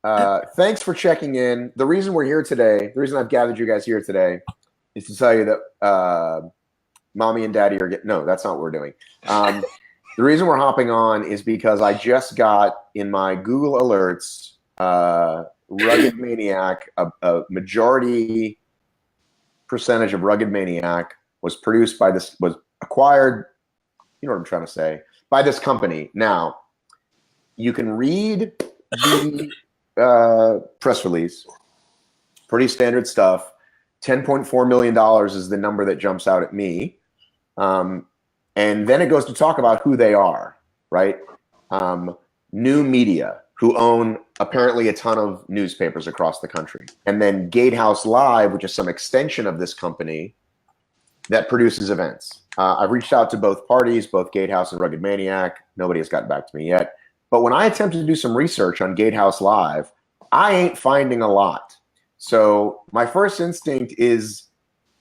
Thanks for checking in. The reason we're here today, the reason I've gathered you guys here today is to tell you that mommy and daddy are getting, no, that's not what we're doing. The reason we're hopping on is because I just got in my Google alerts, Rugged Maniac, a majority percentage of Rugged Maniac was produced by this, was acquired, you know what I'm trying to say, by this company. Now, you can read the press release, pretty standard stuff. $10.4 million is the number that jumps out at me. And then it goes to talk about who they are, right? New Media, who own apparently a ton of newspapers across the country. And then Gatehouse Live, which is some extension of this company that produces events. I've reached out to both parties, both Gatehouse and Rugged Maniac. Nobody has gotten back to me yet. But when I attempted to do some research on Gatehouse Live, I ain't finding a lot. So my first instinct is,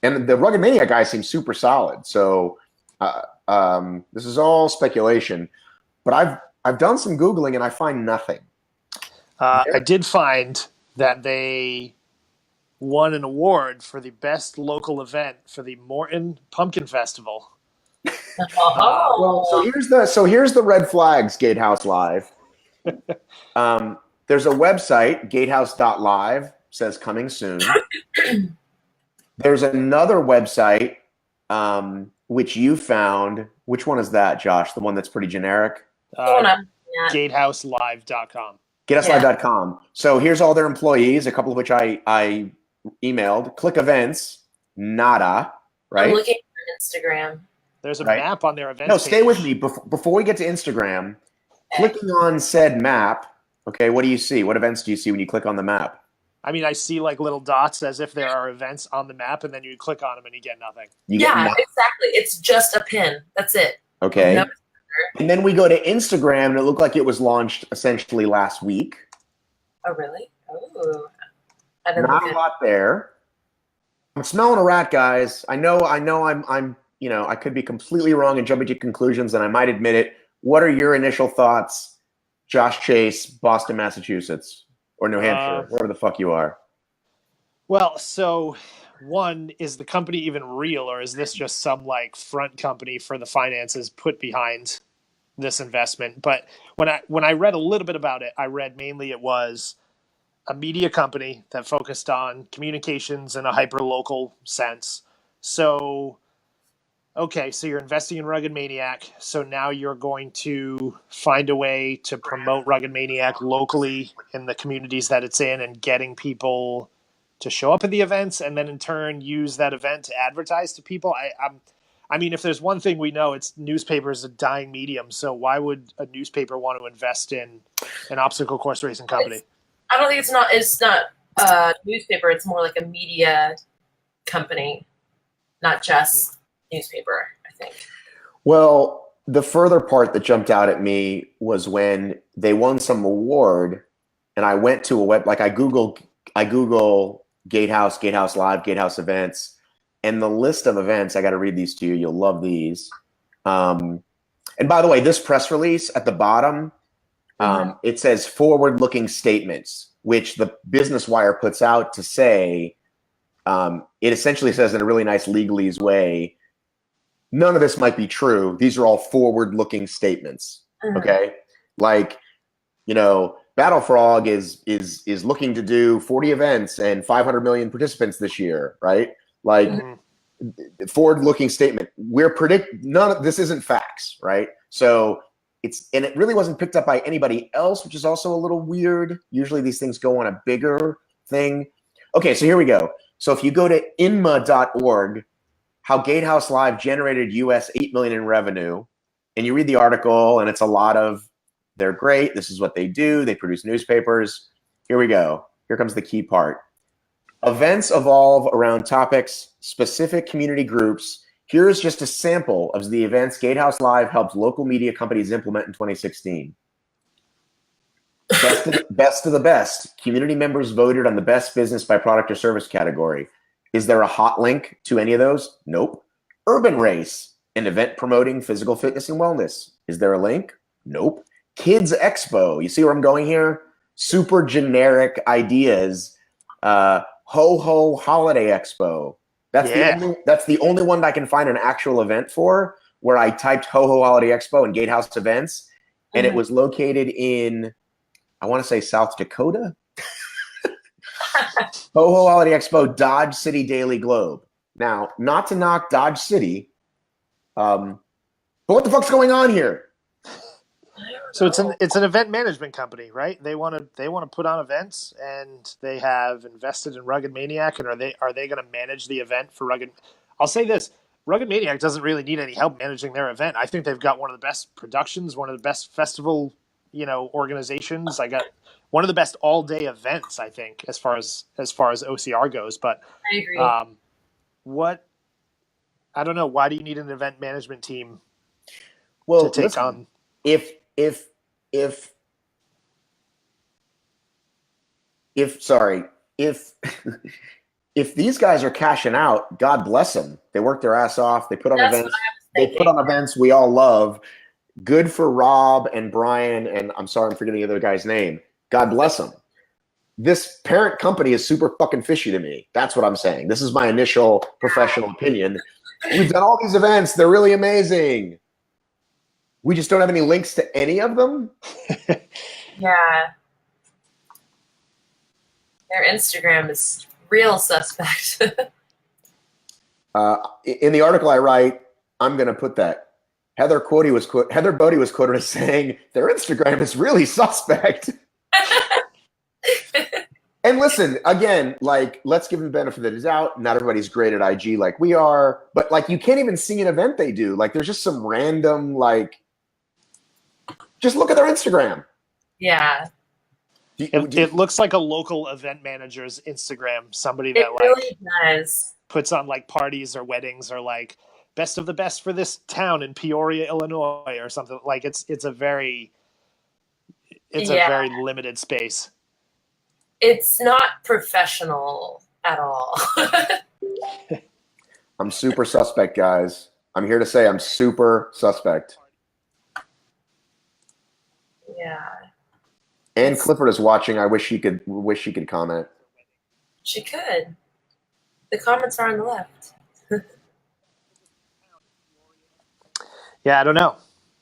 and the Rugged Maniac guy seems super solid. So this is all speculation, but I've done some Googling and I find nothing. I did find that they won an award for the best local event for the Morton Pumpkin Festival. Well, so here's the red flags, Gatehouse Live. There's a website, gatehouse.live, says coming soon. There's another website, which you found. Which one is that, Josh? The one that's pretty generic? GateHouseLive.com. GateHouseLive.com. So here's all their employees, a couple of which I emailed. Click events, nada, right? I'm looking at Instagram. There's a map on their events No, page. stay with me. Before we get to Instagram, clicking on said map, okay, what do you see? What events do you see when you click on the map? I mean, I see like little dots as if there are events on the map, and then you click on them and you get nothing. Exactly. It's just a pin. That's it. Okay. And then we go to Instagram, and it looked like it was launched essentially last week. Oh, really? Oh. Not a lot there. I'm smelling a rat, guys. I know I'm I could be completely wrong and jumping to conclusions, and I might admit it. What are your initial thoughts, Josh Chase, Boston, Massachusetts, or New Hampshire, wherever the fuck you are? Well, so one, is the company even real, or is this just some like front company for the finances put behind this investment? But when I read a little bit about it, I read mainly it was a media company that focused on communications in a hyper-local sense. So, okay, so you're investing in Rugged Maniac. So now you're going to find a way to promote Rugged Maniac locally in the communities that it's in and getting people to show up at the events and then in turn use that event to advertise to people. I mean, if there's one thing we know, it's newspaper is a dying medium. So why would a newspaper want to invest in an obstacle course racing company? I don't think it's not a newspaper. It's more like a media company, not just newspaper, I think. Well, the further part that jumped out at me was when they won some award, and I went to a web, like I Google Gatehouse, Gatehouse Live, Gatehouse events, and the list of events. I got to read these to you. You'll love these. And by the way, this press release at the bottom, it says forward-looking statements, which the Business Wire puts out to say, it essentially says in a really nice legalese way, none of this might be true. These are all forward-looking statements. Okay, like Battle Frog is looking to do 40 events and 500 million participants this year, right? Like forward-looking statement. None of this isn't facts, right? So and it really wasn't picked up by anybody else, which is also a little weird. Usually these things go on a bigger thing. Okay, so here we go. So if you go to inma.org, how Gatehouse Live generated US $8 million in revenue, and you read the article, and it's a lot of, they're great, this is what they do, they produce newspapers. Here we go. Here comes the key part. Events evolve around topics, specific community groups. Here's just a sample of the events Gatehouse Live helped local media companies implement in 2016. Best of the best. Community members voted on the best business by product or service category. Is there a hot link to any of those? Nope. Urban Race, an event promoting physical fitness and wellness. Is there a link? Nope. Kids Expo. You see where I'm going here? super generic ideas. Ho Ho Holiday Expo. That's the only one that I can find an actual event for, where I typed Ho Ho Holiday Expo and Gatehouse events, and it was located in, I want to say, South Dakota. Ho Ho Holiday Expo, Dodge City Daily Globe. Now, not to knock Dodge City, but what the fuck's going on here? So it's an event management company, right? They want to put on events, and they have invested in Rugged Maniac, and are they going to manage the event for Rugged? I'll say this: Rugged Maniac doesn't really need any help managing their event. I think they've got one of the best productions, one of the best festival, organizations. I got one of the best all-day events, I think, as far as OCR goes. But I agree. I don't know. Why do you need an event management team to take on? If these guys are cashing out, God bless them. They work their ass off. They put on events. They put on events we all love. Good for Rob and Brian, and I'm sorry I'm forgetting the other guy's name. God bless them. This parent company is super fucking fishy to me. That's what I'm saying. This is my initial professional opinion. We've done all these events. They're really amazing. We just don't have any links to any of them. Yeah. Their Instagram is real suspect. In the article I write, I'm going to put that. Heather Bodie was quoted as saying, their Instagram is really suspect. And listen, again, let's give them the benefit of the doubt. Not everybody's great at IG like we are. But, you can't even see an event they do. There's just some random, just look at their Instagram. Yeah. It looks like a local event manager's Instagram. Somebody that really does. Puts on parties or weddings or best of the best for this town in Peoria, Illinois, or something. It's a very very limited space. It's not professional at all. I'm super suspect, guys. I'm here to say I'm super suspect. Yeah. Ann Clifford is watching. I wish she could comment. She could. The comments are on the left. Yeah, I don't know.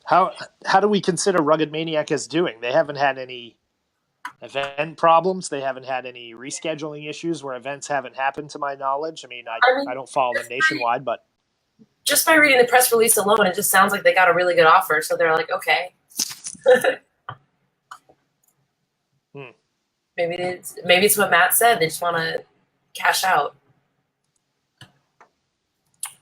How do we consider Rugged Maniac as doing? They haven't had any event problems. They haven't had any rescheduling issues where events haven't happened, to my knowledge. I don't follow them nationwide, but just by reading the press release alone, it just sounds like they got a really good offer. So they're like, okay. Maybe it's what Matt said. They just want to cash out.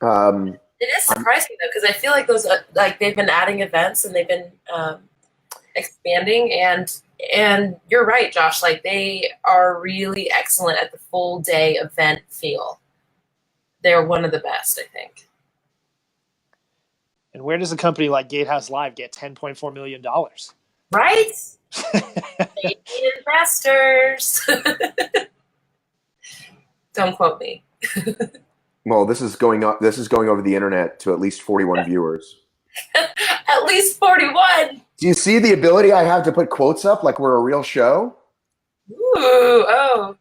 It is surprising though, because I feel like those they've been adding events and they've been expanding, and you're right, Josh. They are really excellent at the full day event feel. They're one of the best, I think. And where does a company like Gatehouse Live get $10.4 million? Right? Maybe investors. Don't quote me. Well, this is going over the internet to at least 41 viewers. At least 41. Do you see the ability I have to put quotes up like we're a real show? Ooh, oh.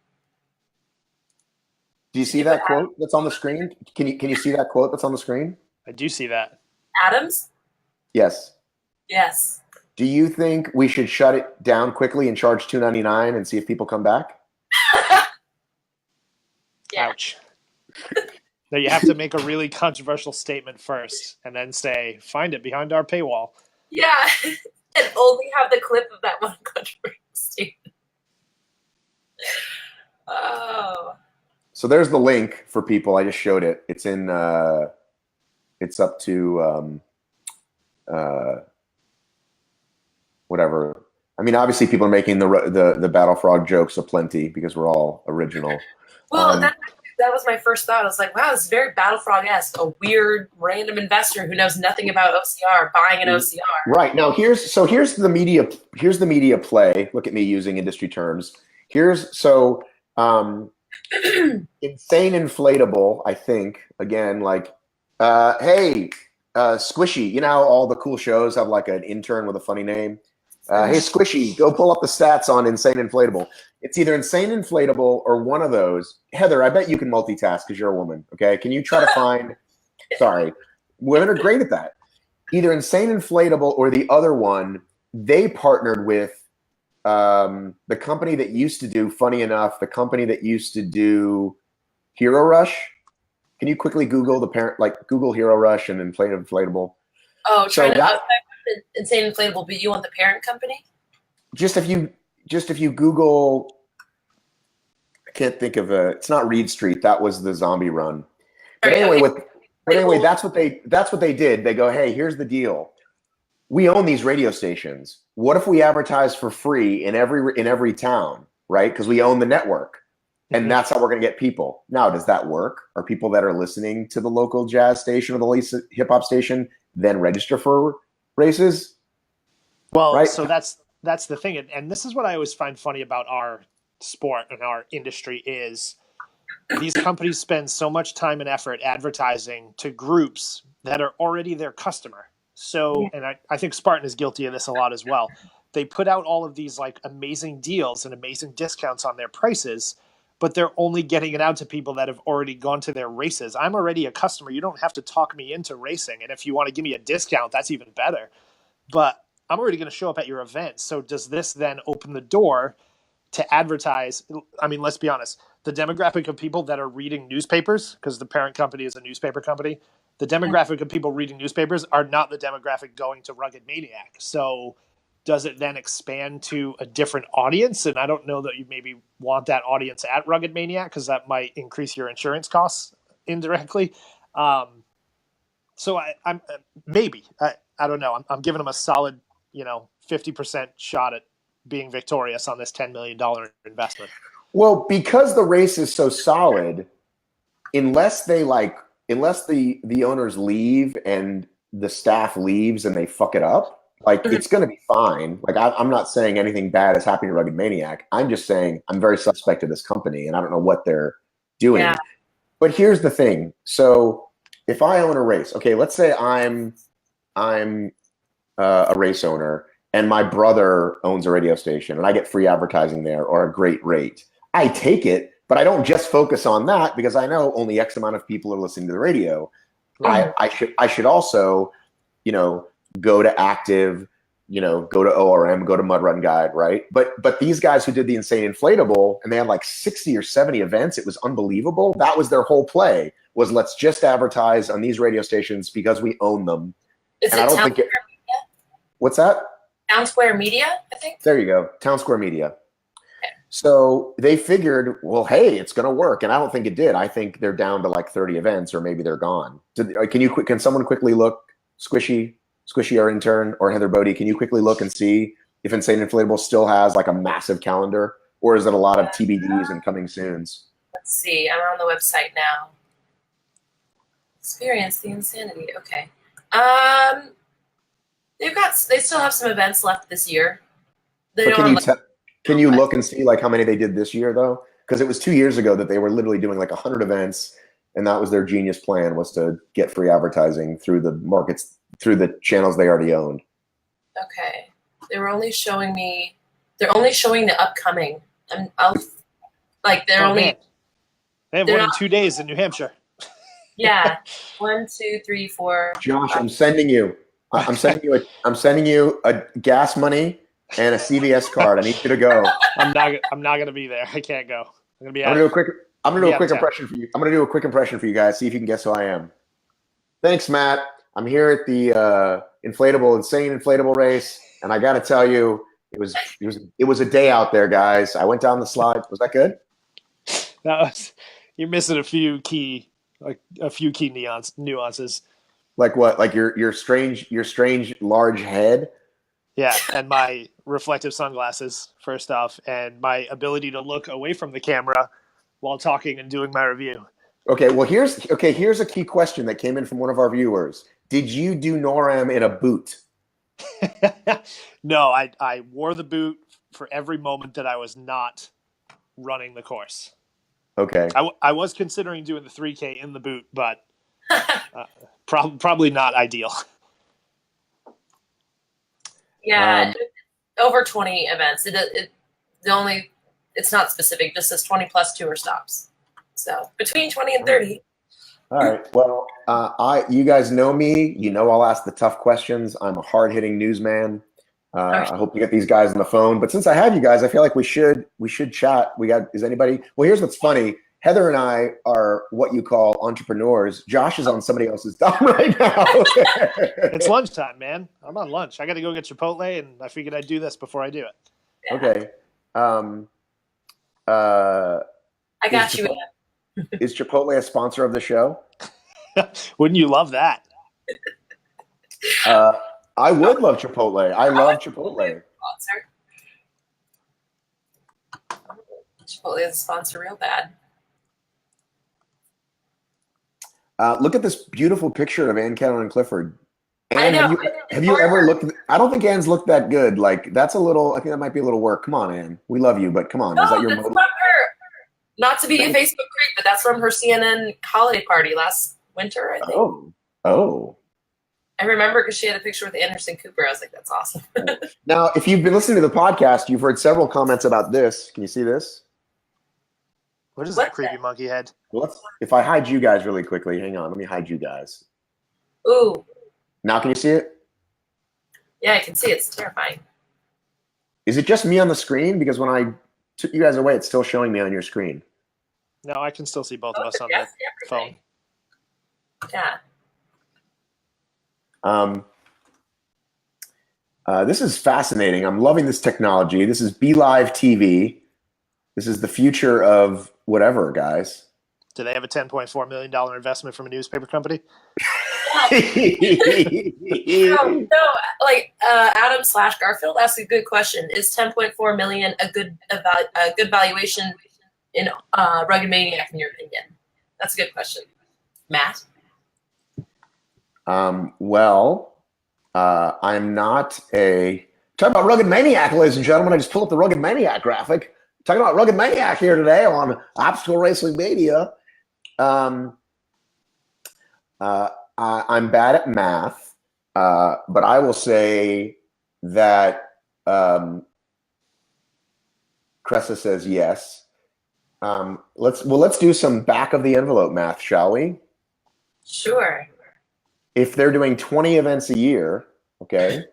Do you see that quote that's on the screen? Can you see that quote that's on the screen? I do see that. Adams? Yes. Yes. Do you think we should shut it down quickly and charge $2.99 and see if people come back? Yeah. Ouch. No, you have to make a really controversial statement first and then say, find it behind our paywall. Yeah, and only have the clip of that one controversial statement. Oh. So there's the link for people. I just showed it. It's in. It's up to whatever. Obviously, people are making the Battle Frog jokes aplenty because we're all original. Well, that was my first thought. I was like, wow, this is very Battle Frog-esque. A weird, random investor who knows nothing about OCR buying an OCR. Right. Now, here's the media play. Look at me using industry terms. Insane inflatable, I think, again, hey, Squishy, you know how all the cool shows have an intern with a funny name? Hey, Squishy, go pull up the stats on Insane Inflatable. It's either Insane Inflatable or one of those. Heather, I bet you can multitask because you're a woman. Okay, can you try to find? Sorry, women are great at that. Either Insane Inflatable or the other one. They partnered with the company that used to do. Funny enough, the company that used to do Hero Rush. Can you quickly Google the parent, like Google Hero Rush and Inflatable? Oh, so that, Insane Inflatable, but you want the parent company? Just if you Google, I can't think of it's not Reed Street. That was the Zombie Run. But anyway, that's what they did. They go, hey, here's the deal. We own these radio stations. What if we advertise for free in every town, right? Because we own the network. And that's how we're going to get people. Now, does that work? Are people that are listening to the local jazz station or the hip hop station then register for races? Well, right? So that's the thing. And this is what I always find funny about our sport and our industry is these companies spend so much time and effort advertising to groups that are already their customer. So, and I think Spartan is guilty of this a lot as well. They put out all of these like amazing deals and amazing discounts on their prices, but they're only getting it out to people that have already gone to their races. I'm already a customer. You don't have to talk me into racing. And if you want to give me a discount, that's even better. But I'm already going to show up at your event. So does this then open the door to advertise? I mean, let's be honest. The demographic of people that are reading newspapers, because the parent company is a newspaper company, the demographic of people reading newspapers are not the demographic going to Rugged Maniac. So does it then expand to a different audience? And I don't know that you maybe want that audience at Rugged Maniac because that might increase your insurance costs indirectly. So I'm maybe, I don't know. I'm giving them a solid, 50% shot at being victorious on this $10 million investment. Well, because the race is so solid, unless the owners leave and the staff leaves and they fuck it up, like it's going to be fine. Like I'm not saying anything bad is happening to Rugged Maniac. I'm just saying I'm very suspect of this company and I don't know what they're doing. Yeah. But here's the thing. So if I own a race, okay, let's say I'm a race owner and my brother owns a radio station and I get free advertising there or a great rate. I take it, but I don't just focus on that because I know only X amount of people are listening to the radio. Right. I should also, go to Active, go to ORM, go to Mud Run Guide, right? But these guys who did the Insane Inflatable and they had like 60 or 70 events, it was unbelievable. That was their whole play was let's just advertise on these radio stations because we own them. Is and it I don't Town think Square Media? What's that? Town Square Media, I think. There you go. Town Square Media. Okay. So they figured, well, hey, it's going to work. And I don't think it did. I think they're down to like 30 events or maybe they're gone. Can someone quickly look, Squishy, our intern, or Heather Bodie, can you quickly look and see if Insane Inflatable still has like a massive calendar or is it a lot of TBDs and coming soons? Let's see. I'm on the website now. Experience the insanity. Okay. They still have some events left this year. Can you look and see like how many they did this year though? Because it was 2 years ago that they were literally doing like 100 events, and that was their genius plan was to get free advertising through the markets, through the channels they already owned. Okay, they're only showing the upcoming. They have one in 2 days in New Hampshire. Yeah, 1, 2, 3, 4. Josh, I'm sending you a gas money and a CVS card. I need you to go. I'm not going to be there. I can't go. I'm going to be. I'm going to do a quick impression for you. I'm going to do a quick impression for you guys. See if you can guess who I am. Thanks, Matt. I'm here at the insane inflatable race, and I got to tell you, it was a day out there, guys. I went down the slide. Was that good? You're missing a few key nuances. Like what? Like your strange large head. Yeah, and my reflective sunglasses, first off, and my ability to look away from the camera while talking and doing my review. Okay, well here's a key question that came in from one of our viewers. Did you do NORAM in a boot? No, I wore the boot for every moment that I was not running the course. Okay. I was considering doing the 3K in the boot, but probably not ideal. Yeah, over 20 events. It's not specific. Just says 20 plus tour stops. So between 20 and 30. All right. Well, you guys know me. You know I'll ask the tough questions. I'm a hard-hitting newsman. I hope to get these guys on the phone. But since I have you guys, I feel like we should chat. Is anybody? Well, here's what's funny. Heather and I are what you call entrepreneurs. Josh is on somebody else's dime right now. It's lunchtime, man. I'm on lunch. I got to go get Chipotle, and I figured I'd do this before I do it. Yeah. Okay. I got you. Is Chipotle a sponsor of the show? Wouldn't you love that? I would love Chipotle. I love Chipotle. Sponsor. Chipotle is a sponsor real bad. Look at this beautiful picture of Ann Cannon and Clifford. Ann, I know. Have you ever looked? I don't think Ann's looked that good. Like that's a little. I think that might be a little work. Come on, Ann. We love you, but come on. No, is that your that's from her. Not to be a Facebook creep, but that's from her CNN holiday party last winter, I think. Oh. I remember because she had a picture with Anderson Cooper. I was like, that's awesome. Now, if you've been listening to the podcast, you've heard several comments about this. Can you see this? What is that creepy monkey head? Well, if I hide you guys really quickly, hang on. Let me hide you guys. Ooh. Now, can you see it? Yeah, I can see it. It's terrifying. Is it just me on the screen? Because when I took you guys away, it's still showing me on your screen. No, I can still see both of us on the phone. Yeah. This is fascinating. I'm loving this technology. This is BeLive TV. This is the future of whatever, guys. Do they have a $10.4 million investment from a newspaper company? No, like Adam/Garfield asked a good question. Is 10.4 million a good valuation in Rugged Maniac, in your opinion? That's a good question. Matt? I'm not talking about Rugged Maniac, ladies and gentlemen. I just pulled up the Rugged Maniac graphic. Talking about Rugged Maniac here today on Obstacle Racing Media. I'm bad at math, but I will say that Cressa says yes. Let's do some back of the envelope math, shall we? Sure. If they're doing 20 events a year, okay,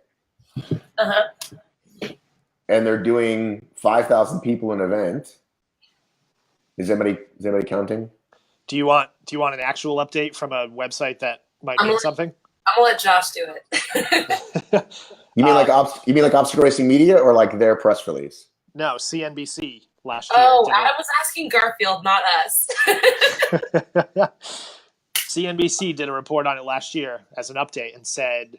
and they're doing 5,000 people an event, is anybody counting? Do you want an actual update from a website that might mean something? I'm gonna let Josh do it. You mean like Obstacle Racing Media or like their press release? No, CNBC last year. Oh, I was asking Garfield, not us. CNBC did a report on it last year as an update and said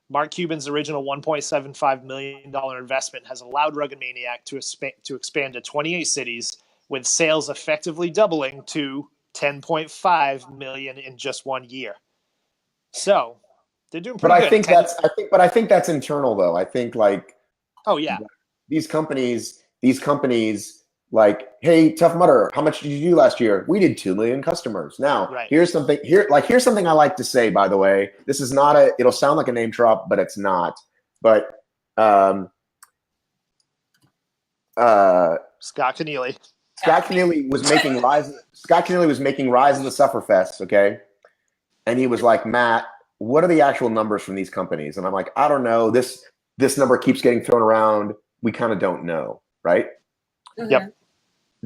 Mark Cuban's original $1.75 million investment has allowed Rugged Maniac to expand to 28 cities, with sales effectively doubling to 10.5 million in just 1 year. So they're doing pretty good. I think that's internal though. I think like, oh yeah, these companies like, hey, Tough Mudder, how much did you do last year? We did 2 million customers. Now, here's something I like to say, by the way. This is not it'll sound like a name drop, but it's not. But Scott Keneally. Scott Keneally was making Rise of the Sufferfest, okay? And he was like, Matt, what are the actual numbers from these companies? And I'm like, I don't know. This number keeps getting thrown around. We kind of don't know, right? Mm-hmm. Yep.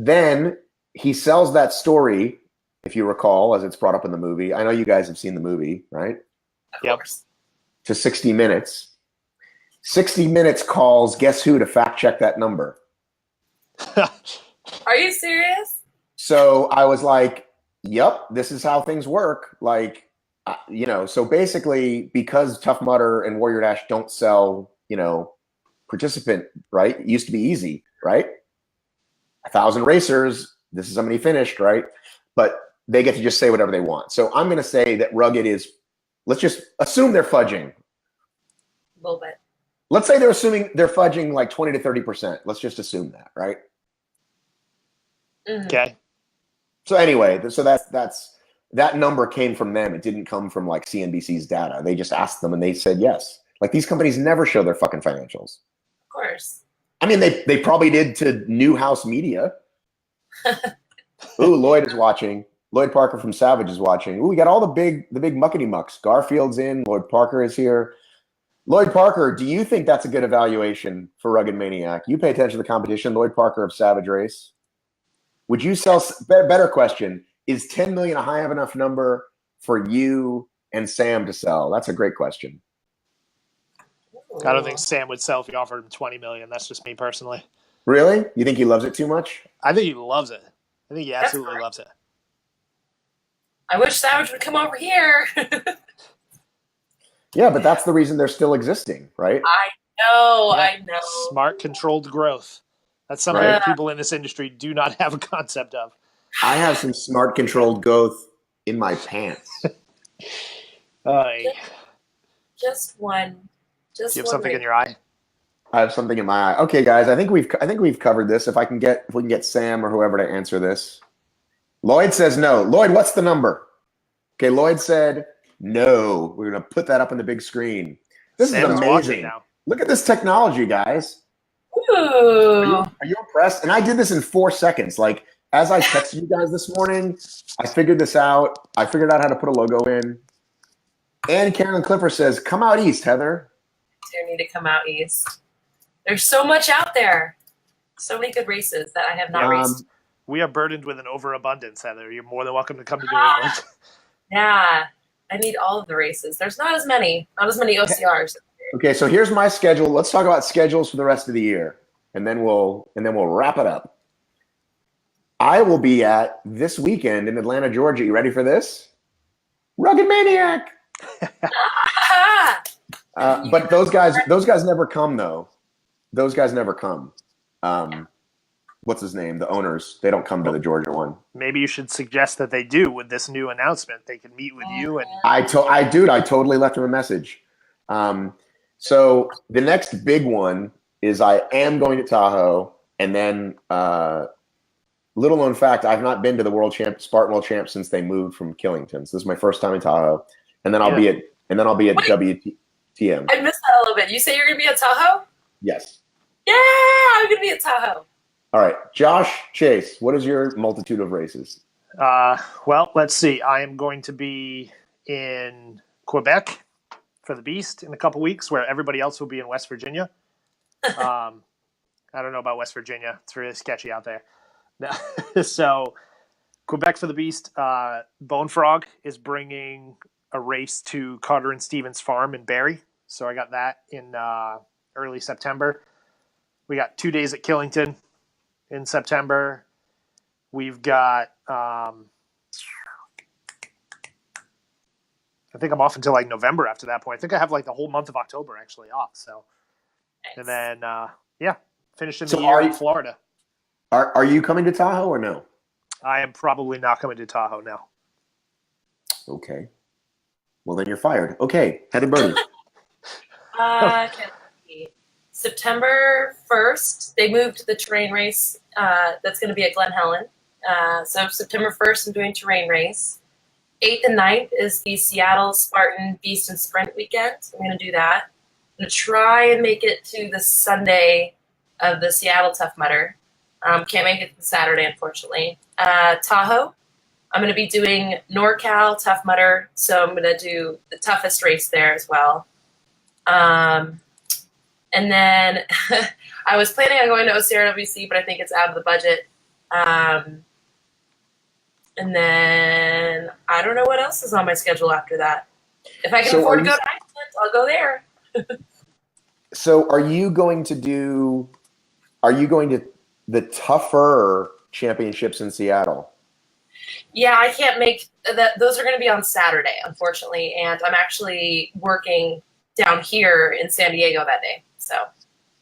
Then he sells that story, if you recall, as it's brought up in the movie. I know you guys have seen the movie, right? Of course. To 60 Minutes. 60 Minutes calls guess who to fact check that number. Are you serious? So I was like, yep, this is how things work. Like, so basically because Tough Mudder and Warrior Dash don't sell, participant, right? It used to be easy, right? 1,000 racers, this is how many finished, right? But they get to just say whatever they want. So I'm going to say that Rugged is, let's just assume they're fudging. A little bit. Let's say they're assuming they're fudging like 20 to 30%. Let's just assume that, right? Mm-hmm. Okay. So anyway, so that number came from them. It didn't come from like CNBC's data. They just asked them and they said yes. Like these companies never show their fucking financials. Of course. I mean, they probably did to Newhouse Media. Ooh, Lloyd is watching. Lloyd Parker from Savage is watching. Ooh, we got all the big muckety mucks. Garfield's in. Lloyd Parker is here. Lloyd Parker, do you think that's a good evaluation for Rugged Maniac? You pay attention to the competition. Lloyd Parker of Savage Race. Would you sell? Better question: is 10 million a high enough number for you and Sam to sell? That's a great question. I don't think Sam would sell if he offered him 20 million. That's just me personally. Really? You think he loves it too much? I think he loves it. I think he absolutely loves it. I wish Savage would come over here. Yeah, but that's the reason they're still existing, right? I know. Smart, controlled growth. That's something that people in this industry do not have a concept of. I have some smart, controlled growth in my pants. Just one. Do you have something in your eye? I have something in my eye. Okay, guys, I think we've covered this. If we can get Sam or whoever to answer this. Lloyd says no. Lloyd, what's the number? Okay, Lloyd said no. We're gonna put that up on the big screen. This Sam is amazing. Now. Look at this technology, guys. Ooh. Are you impressed? And I did this in 4 seconds. Like as I texted you guys this morning, I figured this out. I figured out how to put a logo in. And Karen Clipper says, "Come out east, Heather." You need to come out east. There's so much out there. So many good races that I have not raced. We are burdened with an overabundance, Heather. You're more than welcome to come to New England. Yeah. I need all of the races. There's not as many OCRs. Okay, so here's my schedule. Let's talk about schedules for the rest of the year, and then we'll wrap it up. I will be at this weekend in Atlanta, Georgia. You ready for this? Rugged Maniac. But those guys never come though. Those guys never come. What's his name? The owners. They don't come to the Georgia one. Maybe you should suggest that they do with this new announcement. They can meet with you. And I totally left him a message. So the next big one is I am going to Tahoe, and then little known fact, I've not been to the Spartan World Champ since they moved from Killington. So this is my first time in Tahoe, and then I'll be at WTM. I missed that a little bit. You say you're going to be at Tahoe? Yes. Yeah, I'm going to be at Tahoe. All right, Josh Chase, what is your multitude of races? Well, let's see. I am going to be in Quebec for the Beast in a couple weeks, where everybody else will be in West Virginia. I don't know about West Virginia. It's really sketchy out there. So Quebec for the Beast. Bone Frog is bringing a race to Carter and Stevens Farm in Barrie. So I got that in early September. We got 2 days at Killington in September. We've got, I think I'm off until like November after that point. I think I have like the whole month of October actually off. So, nice. And then, finishing the year in Florida. Are you coming to Tahoe or no? I am probably not coming to Tahoe now. Okay. Well, then you're fired. Okay, Heather Burden. September 1st, they moved the terrain race that's going to be at Glen Helen. So September 1st, I'm doing terrain race. 8th and 9th is the Seattle Spartan Beast and Sprint weekend. I'm going to do that. I'm going to try and make it to the Sunday of the Seattle Tough Mudder. Can't make it Saturday, unfortunately. Tahoe, I'm going to be doing NorCal Tough Mudder, so I'm going to do the toughest race there as well. And then I was planning on going to OCRWC, but I think it's out of the budget. And then I don't know what else is on my schedule after that. If I can afford to go to Iceland, I'll go there. So are you going to the tougher championships in Seattle? Yeah, I can't make that. Those are going to be on Saturday, unfortunately. And I'm actually working down here in San Diego that day. So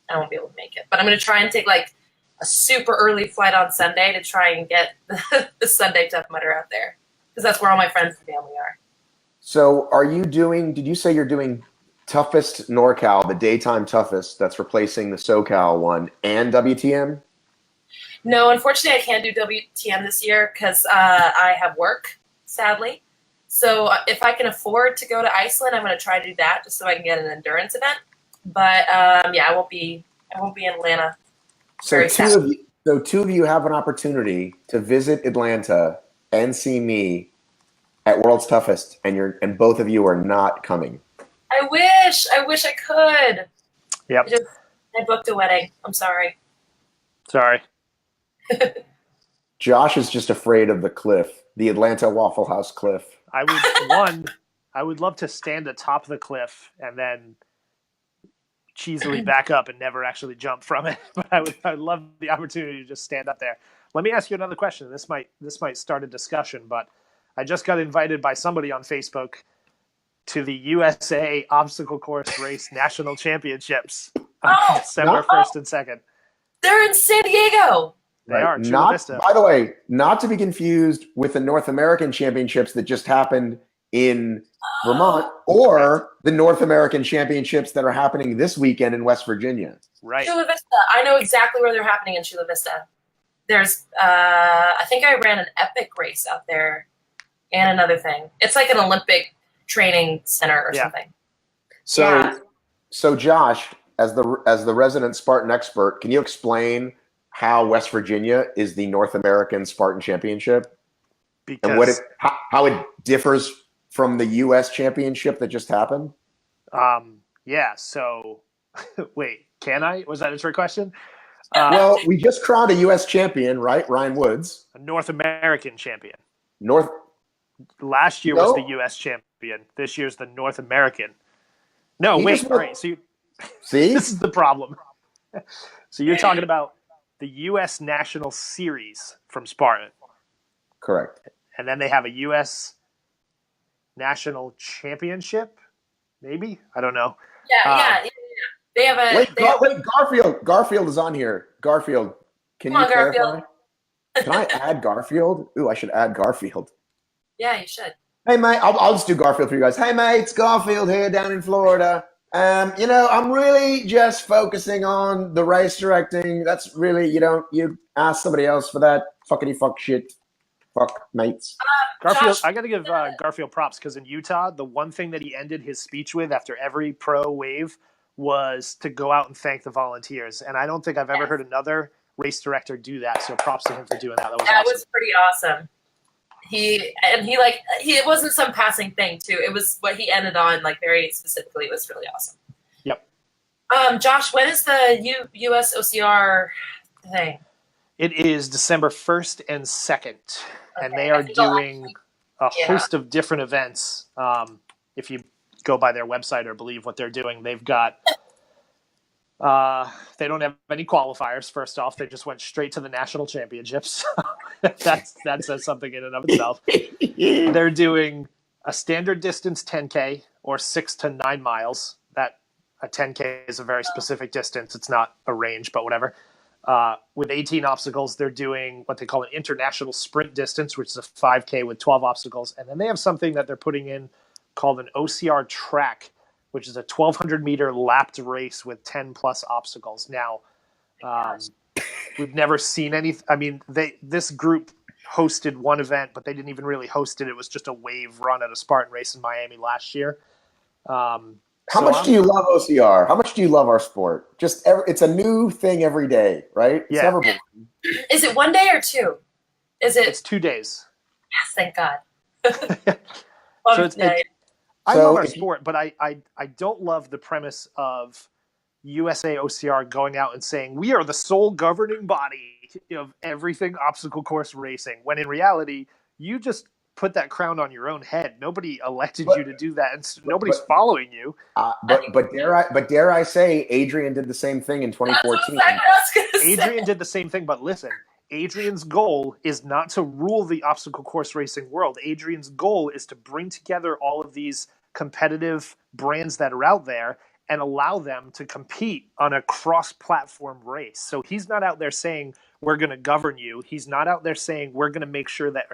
I won't be able to make it. But I'm going to try and take like a super early flight on Sunday to try and get the Sunday Tough Mudder out there. Because that's where all my friends and family are. So did you say you're doing toughest NorCal, the daytime toughest that's replacing the SoCal one, and WTM? No, unfortunately I can't do WTM this year because I have work, sadly. So if I can afford to go to Iceland, I'm going to try to do that just so I can get an endurance event. But I won't be I won't be in Atlanta. So Very sad. two of you have an opportunity to visit Atlanta and see me at World's Toughest, and both of you are not coming. I wish I could. Yep. I booked a wedding. I'm sorry. Sorry. Josh is just afraid of the cliff, the Atlanta Waffle House cliff. I would love to stand atop the cliff and then cheesily back up and never actually jump from it. But I would love the opportunity to just stand up there. Let me ask you another question. This might start a discussion, but I just got invited by somebody on Facebook to the USA Obstacle Course Race National Championships on December 1st and 2nd. They're in San Diego. They are. Chula Vista. By the way, not to be confused with the North American Championships that just happened in Vermont, or the North American Championships that are happening this weekend in West Virginia. Right. Chula Vista. I know exactly where they're happening in Chula Vista. There's, I think I ran an epic race out there and another thing. It's like an Olympic training center or something. So Josh, as the resident Spartan expert, can you explain how West Virginia is the North American Spartan Championship and how it differs from the U.S. Championship that just happened? Yeah. So, wait, can I? Was that a trick question? Well, we just crowned a U.S. champion, right? Ryan Woods. A North American champion. Last year was the U.S. champion. This year's the North American. No, wait. All right. So see, this is the problem. So you're talking about the U.S. National Series from Spartan. Correct. And then they have a U.S. National Championship, maybe? I don't know. Yeah. They have a... Wait, Garfield. Garfield is on here. Garfield, can you clarify? Garfield. Can I add Garfield? Ooh, I should add Garfield. Yeah, you should. Hey, mate, I'll just do Garfield for you guys. Hey, mate, it's Garfield here down in Florida. I'm really just focusing on the race directing. That's really, you ask somebody else for that fuck shit. Fuck, mates. Garfield, Josh, I got to give Garfield props because in Utah, the one thing that he ended his speech with after every pro wave was to go out and thank the volunteers. And I don't think I've ever heard another race director do that. So props to him for doing that. That was pretty awesome. It wasn't some passing thing too. It was what he ended on, like very specifically. It was really awesome. Yep. Josh, when is the US OCR thing? It is December 1st and 2nd. And they are doing a host of different events. If you go by their website or believe what they're doing, they've got they don't have any qualifiers. First off, they just went straight to the national championships. that says something in and of itself. They're doing a standard distance 10K or 6 to 9 miles. That a 10K is a very specific distance. It's not a range, but whatever. With 18 obstacles, they're doing what they call an international sprint distance, which is a 5K with 12 obstacles. And then they have something that they're putting in called an OCR track, which is a 1,200 meter lapped race with 10 plus obstacles. Now, we've never seen any. I mean, this group hosted one event, but they didn't even really host it. It was just a wave run at a Spartan race in Miami last year. How much do you love OCR? How much do you love our sport? It's a new thing every day, right? Yeah. It's never boring. Is it 1 day or 2? It's 2 days. Yes, thank God. I love our sport, but I don't love the premise of USA OCR going out and saying we are the sole governing body of everything obstacle course racing, when in reality, you just put that crown on your own head. Nobody elected you to do that, and nobody's following you. But dare I say, Adrian did the same thing in 2014. Adrian did the same thing, but listen, Adrian's goal is not to rule the obstacle course racing world. Adrian's goal is to bring together all of these competitive brands that are out there and allow them to compete on a cross-platform race. So he's not out there saying, we're going to govern you. He's not out there saying, we're going to make sure that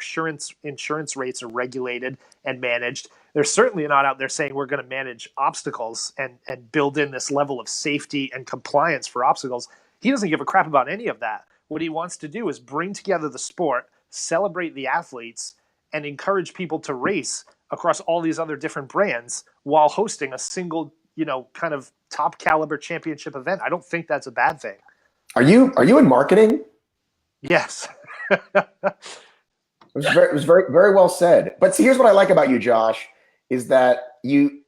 insurance rates are regulated and managed. They're certainly not out there saying, we're going to manage obstacles and build in this level of safety and compliance for obstacles. He doesn't give a crap about any of that. What he wants to do is bring together the sport, celebrate the athletes, and encourage people to race across all these other different brands while hosting a single kind of top caliber championship event. I don't think that's a bad thing. Are you in marketing? Yes. It was very, very well said. But see, here's what I like about you, Josh, is that you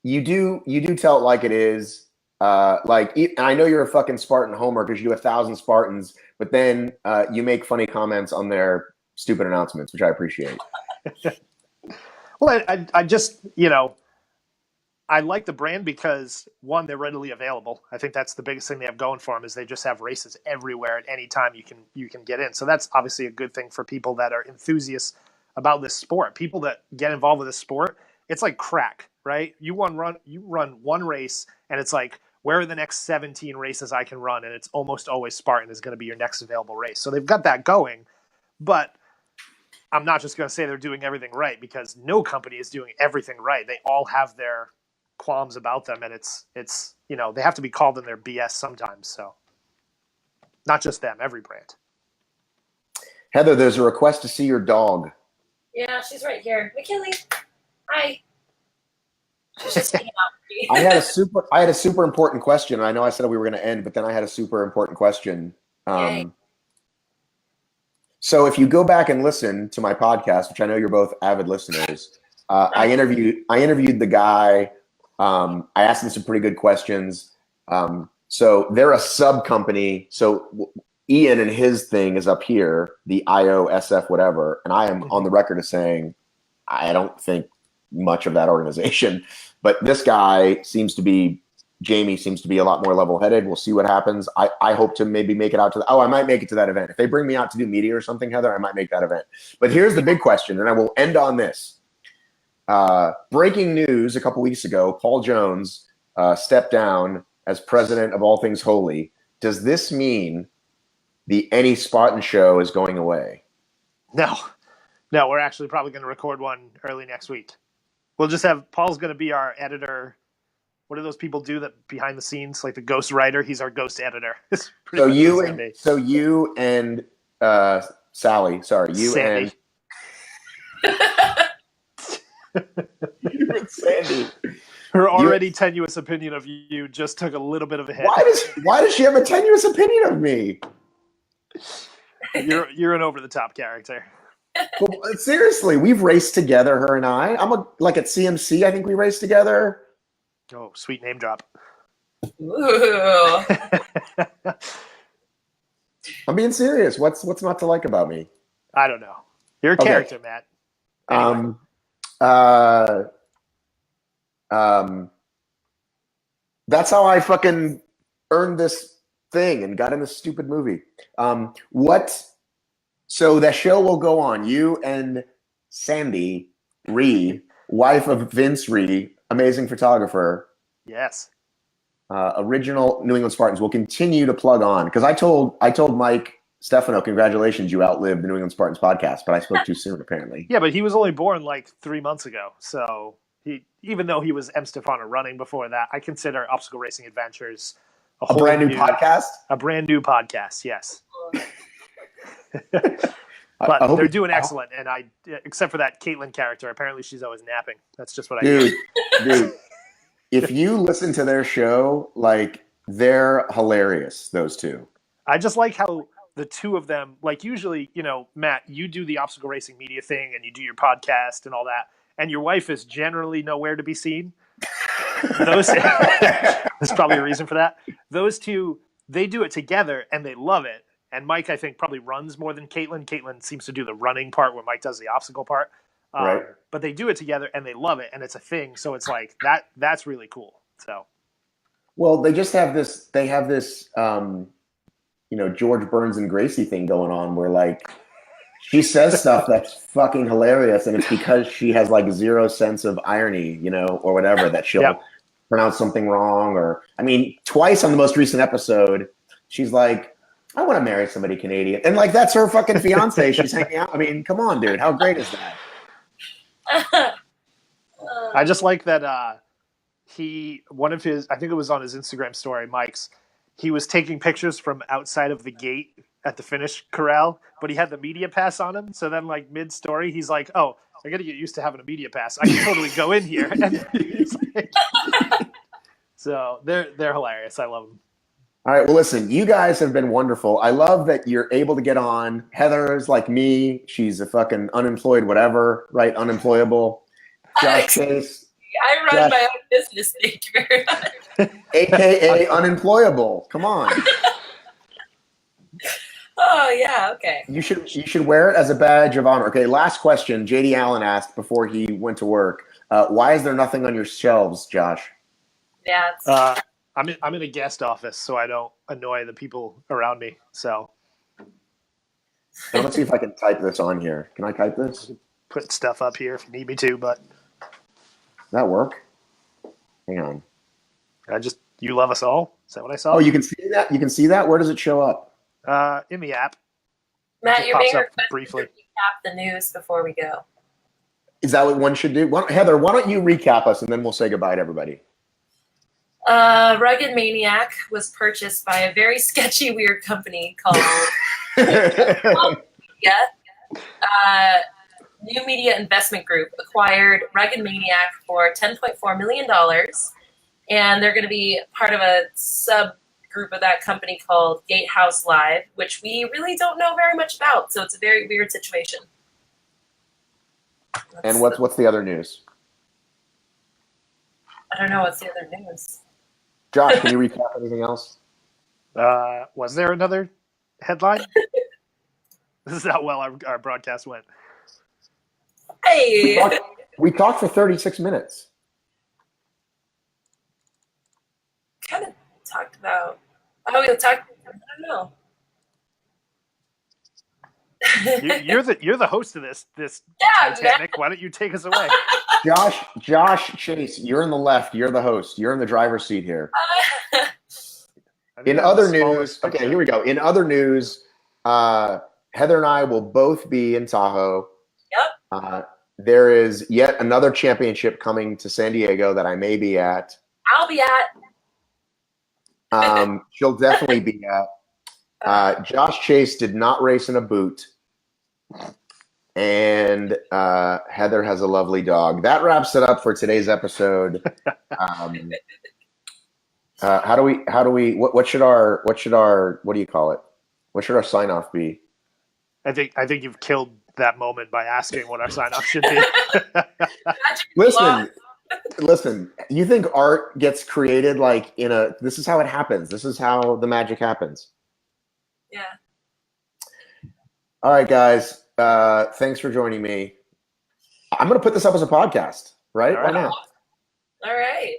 do tell it like it is. And I know you're a fucking Spartan homer because you do 1,000 Spartans, but then you make funny comments on their stupid announcements, which I appreciate. Well, I just, I like the brand because, one, they're readily available. I think that's the biggest thing they have going for them is they just have races everywhere at any time you can get in. So that's obviously a good thing for people that are enthusiasts about this sport. People that get involved with this sport, it's like crack, right? You run one race, and it's like, where are the next 17 races I can run? And it's almost always Spartan is going to be your next available race. So they've got that going, but I'm not just going to say they're doing everything right because no company is doing everything right. They all have their qualms about them, and it's they have to be called in their BS sometimes. So not just them, every brand. Heather, there's a request to see your dog. Yeah, she's right here. McKinley, hi. She's just hanging out with me. I had a super important question. I know I said we were going to end, but then I had a super important question. So if you go back and listen to my podcast, which I know you're both avid listeners, I interviewed the guy. I asked him some pretty good questions. So they're a sub company. So Ian and his thing is up here, the IOSF whatever, and I am on the record as saying I don't think much of that organization. But this guy Jamie seems to be a lot more level-headed. We'll see what happens. I hope to maybe make it out to I might make it to that event. If they bring me out to do media or something, Heather, I might make that event. But here's the big question, and I will end on this. Breaking news a couple weeks ago, Paul Jones stepped down as president of All Things Holy. Does this mean the Any Spartan Show is going away? No, we're actually probably going to record one early next week. We'll just have Paul's going to be our editor. What do those people do that behind the scenes, like the ghost writer? He's our ghost editor. So you and Sally, sorry, you Sandy. and you and Sandy. Her already tenuous opinion of you just took a little bit of a hit. Why does she have a tenuous opinion of me? You're an over the top character. Well, seriously, we've raced together, her and I. Like at CMC, I think we raced together. Oh, sweet name drop. Ooh. I'm being serious. What's not to like about me? I don't know. You're a character, Matt. Anyway. That's how I fucking earned this thing and got in this stupid movie. So that show will go on. You and Sandy Ree, wife of Vince Ree, amazing photographer. Yes. Original New England Spartans will continue to plug on because I told Mike Stefano, congratulations, you outlived the New England Spartans podcast, but I spoke too soon apparently. Yeah, but he was only born like 3 months ago, so even though he was M. Stefano running before that, I consider Obstacle Racing Adventures a brand new podcast. A brand new podcast, yes. But they're doing excellent, and except for that Kaitlyn character, apparently she's always napping. That's just what I do. Dude, if you listen to their show, like they're hilarious, those two. I just like how the two of them, like usually, Matt, you do the obstacle racing media thing and you do your podcast and all that, and your wife is generally nowhere to be seen. There's probably a reason for that. Those two, they do it together and they love it. And Mike, I think, probably runs more than Kaitlyn. Kaitlyn seems to do the running part where Mike does the obstacle part. Right. But they do it together and they love it, and it's a thing. So it's like that's really cool. So, well, they just have this. They have this, George Burns and Gracie thing going on where like she says stuff that's fucking hilarious, and it's because she has like zero sense of irony, or whatever, that she'll pronounce something wrong. Or twice on the most recent episode, she's like, I want to marry somebody Canadian. And like, that's her fucking fiance. She's hanging out. Come on, dude. How great is that? I just like that I think it was on his Instagram story, Mike's, he was taking pictures from outside of the gate at the finish corral, but he had the media pass on him. So then like mid-story, he's like, oh, I got to get used to having a media pass. I can totally go in here. And he's like, So they're hilarious. I love them. All right. Well, listen, you guys have been wonderful. I love that you're able to get on. Heather's like me. She's a fucking unemployed, whatever, right? Unemployable. Josh Chase. I run my own business. Thank you very much. AKA unemployable. Come on. Oh yeah. Okay. You should wear it as a badge of honor. Okay. Last question. JD Allen asked before he went to work. Why is there nothing on your shelves, Josh? Yeah. I'm in a guest office, so I don't annoy the people around me. So let's see if I can type this on here. Can I type this? Put stuff up here if you need me to, but that work? Hang on. You love us all. Is that what I saw? Oh, you can see that. You can see that. Where does it show up? In the app. Matt, you're being requested briefly. to recap the news before we go. Is that what one should do? Heather, why don't you recap us and then we'll say goodbye to everybody. Rugged Maniac was purchased by a very sketchy, weird company called New Media Investment Group acquired Rugged Maniac for $10.4 million, and they're going to be part of a subgroup of that company called Gatehouse Live, which we really don't know very much about, so it's a very weird situation. And what's the other news? I don't know what's the other news. Josh, can you recap anything else? Was there another headline? This is how well our broadcast went. Hey! We talked for 36 minutes. Kind of talked about... Oh, we talked... I don't know. You're the host of this Titanic. Why don't you take us away? Josh Chase, you're in the left. You're the host. You're in the driver's seat here. In other news, okay, here we go. In other news, Heather and I will both be in Tahoe. Yep. There is yet another championship coming to San Diego that I may be at. I'll be at. She'll definitely be at. Josh Chase did not race in a boot. And Heather has a lovely dog. That wraps it up for today's episode. What should our sign off be? I think you've killed that moment by asking what our sign off should be. Listen, you think art gets created this is how it happens. This is how the magic happens. Yeah. All right, guys. Thanks for joining me. I'm going to put this up as a podcast, right? Why not? All right.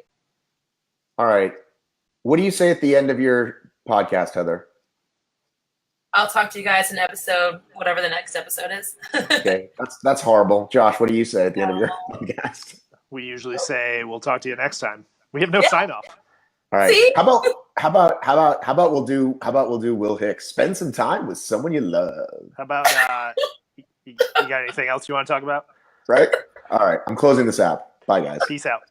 All right. What do you say at the end of your podcast, Heather? I'll talk to you guys in episode, whatever the next episode is. Okay. That's horrible. Josh, what do you say at the end of your podcast? We usually say we'll talk to you next time. We have no sign off. All right. See? How about we'll do Will Hicks? Spend some time with someone you love. How about you got anything else you want to talk about? Right? All right. I'm closing this out. Bye, guys. Peace out.